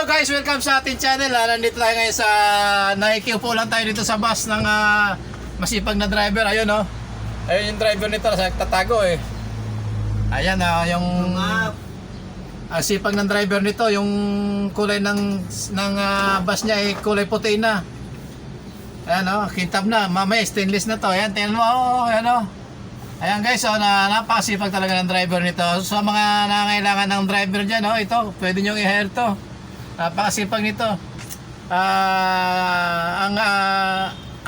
Hello guys, welcome sa ating channel. Nandito tayo ngayon sa nakikiupo lang tayo dito sa bus ng masipag na driver. Ayun oh. Ayun yung driver nito, nagtatago eh. Ayan yung ang sipag ng driver nito, yung kulay ng bus niya ay kulay puti na. Ayan oh, kintab na. Mamaya stainless na to. Ayan, tingnan mo oh, ayan oh. Ayan guys, oh, napakasipag talaga ng driver nito. So, sa mga nangangailangan ng driver dyan, oh, ito, pwede nyo i-hire to. Napakasipag nito.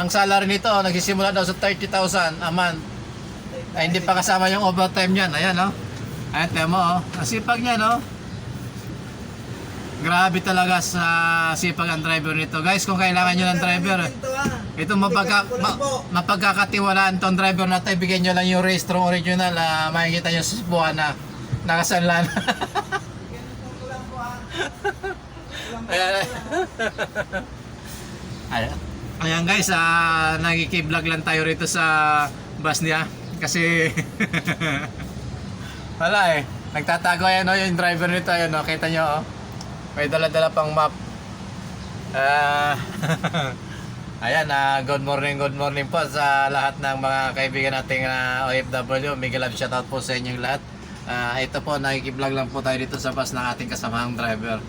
Ang salary nito, nagsisimula daw sa 30,000 a month. Ay, hindi pa kasama yung overtime niyan. Ayan, oh. Ayan, temo, oh. Ang sipag niya, no? Grabe talaga sa sipag ang driver nito. Guys, kung kailangan nyo ng driver, ito mapagkakatiwalaan tong driver natin. Bigyan nyo lang yung Restro original. Makikita nyo sa Cebuana. Nakasanlan. Ayan guys, nagki-vlog lang tayo rito sa bus niya. Kasi wala eh. Nagtatago yan o yung driver nito. Ayan o, kita nyo o. May dala-dala pang map. Ayan, good morning po sa lahat ng mga kaibigan nating OFW. Mega love shoutout po sa inyong lahat. Ito po, nakikiblog lang po tayo dito sa bus ng ating kasamahang driver.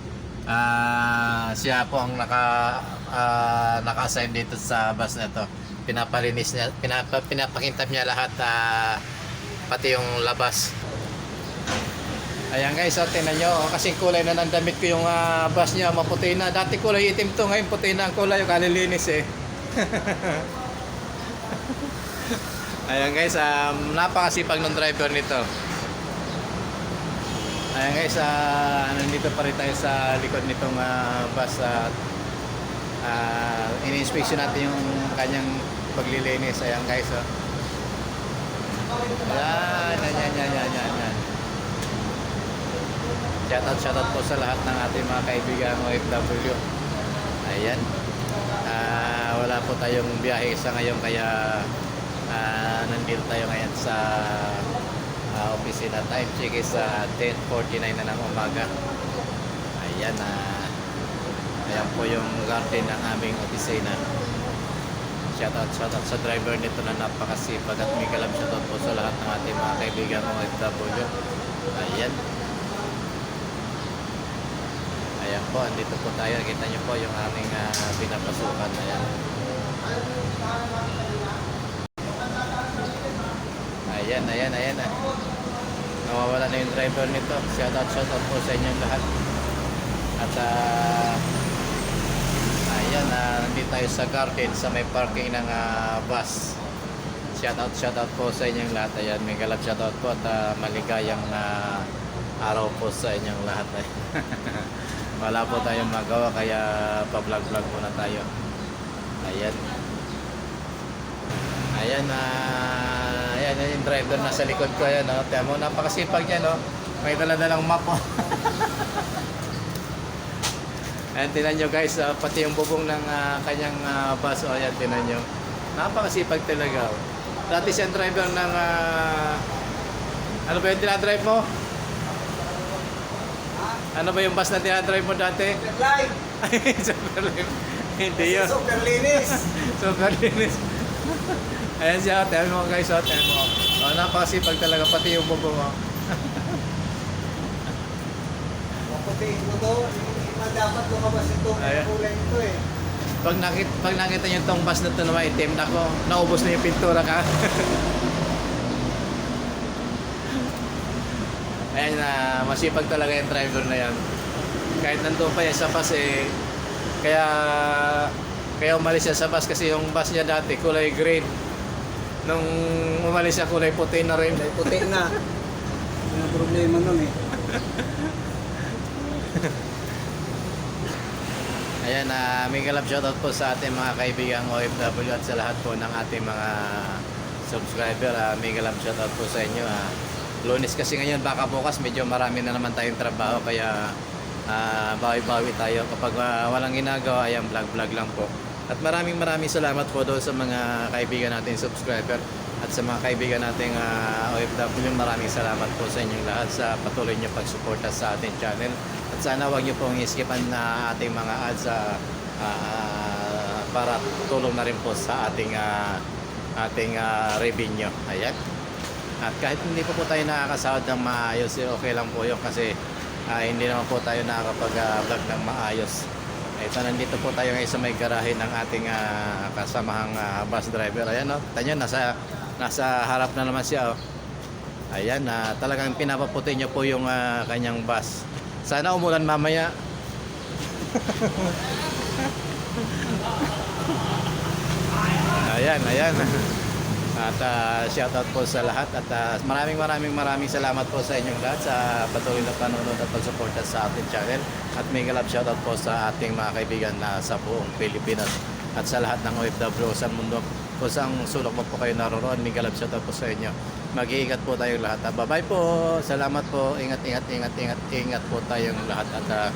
Siya po ang naka-assign dito sa bus na ito. Pinapalinis niya, pinapakintab niya lahat, pati yung labas. Ayan guys, tingnan nyo, kasing kulay na ng damit ko yung bus niya, maputi na. Dati kulay itim to, ngayon puti na ang kulay, yung kalilinis eh. Ayan guys, napakasipag ng driver nito. Ayan guys, nandito pa rin tayo sa likod nitong bus. In-inspection natin yung kanyang paglilinis. Ayan guys, oh. Ayan. Shoutout po sa lahat ng ating mga kaibigan OFW. Ayan. Wala po tayong biyahe sa ngayon, kaya nandito tayo ngayon sa opisina. Time check is 10:49 na ng umaga. Ayan, ayan po yung garden ng aming opisina. Shoutout sa driver nito na napakasipag, at may kalam shoutout po sa lahat ng ating mga kaibigan OFW. Ayan. Ayan po, andito po tayo. Nakita nyo po yung aming pinapasukan. Ayan. Nawawala na yung driver nito. Shoutout po sa inyong lahat. At ayan, nandito tayo sa garden, sa may parking ng bus. Shoutout po sa inyong lahat. Ayan, may galap shoutout po, at maligayang araw po sa inyong lahat. Wala po tayong magawa, kaya pa-vlog muna tayo. Ayan. Ayan, yung driver nasa likod ko. Ayan, no? Tiyan mo, napakasipag niya, no? May dala-dalang map, oh. Ayan, tinan nyo guys, pati yung bubong ng kanyang bus, oh. Ayan, tinan nyo. Napakasipag talaga, oh. Dati siyang driver ng ano ba yung tinadrive mo? Ano ba yung bus na tinadrive mo dati? Superline! Superline. Hindi yun. Superlinis! Superlinis. Ayan siya, tayo mo guys, tayo mo. Napakasipag talaga, pati yung bubo mo. Puti ito to, dapat lumabas itong kulay nito eh. Pag nakita nyo itong bus na ito na maitim, nako, naubos na yung pintura ka. Ayan, masipag talaga yung driver na yan. Kahit nandun pa yan sa bus eh, kaya umalis siya sa bus, kasi yung bus niya dati kulay green. Nung umalis siya, kulay puti na rin. Kulay puti na. Yung problema nun eh. Ayan, may galap shoutout po sa ating mga kaibigang OFW at sa lahat po ng ating mga subscriber. May galap shoutout po sa inyo. Lunes kasi ngayon, baka bukas medyo marami na naman tayong trabaho, kaya bawi-bawi tayo. Kapag walang ginagawa, ayan, vlog lang po. At maraming salamat po doon sa mga kaibigan natin subscriber, at sa mga kaibigan nating OFW. Maraming salamat po sa inyong lahat sa patuloy nyo pagsuporta sa ating channel. At sana wag niyo pong iskipan na ating mga ads para tulong na rin po sa ating revenue. Ayan. At kahit hindi po tayo nakakasahod ng maayos, okay lang po yun kasi hindi naman po tayo nakakapag-vlog ng maayos. Ito, nandito po tayo ngayon sa may garahe ng ating kasamahang bus driver. Ayan, no? Tanyo, nasa harap na naman siya. Oh. Ayan, talagang pinapaputi niyo po yung kanyang bus. Sana umulan mamaya. Ayan, ayan. At shoutout po sa lahat at maraming salamat po sa inyong lahat sa patuloy na panonood at pagsuporta sa ating channel. At may galap shoutout po sa ating mga kaibigan na sa buong Pilipinas at sa lahat ng OFW sa mundo. Kung saan sulok mo po kayo naroon, may galap shoutout po sa inyo. Mag-iingat po tayong lahat. Bye-bye po. Salamat po. Ingat po tayong lahat at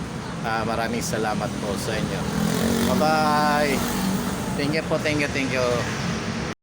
maraming salamat po sa inyo. Bye-bye. Thank you po. Thank you.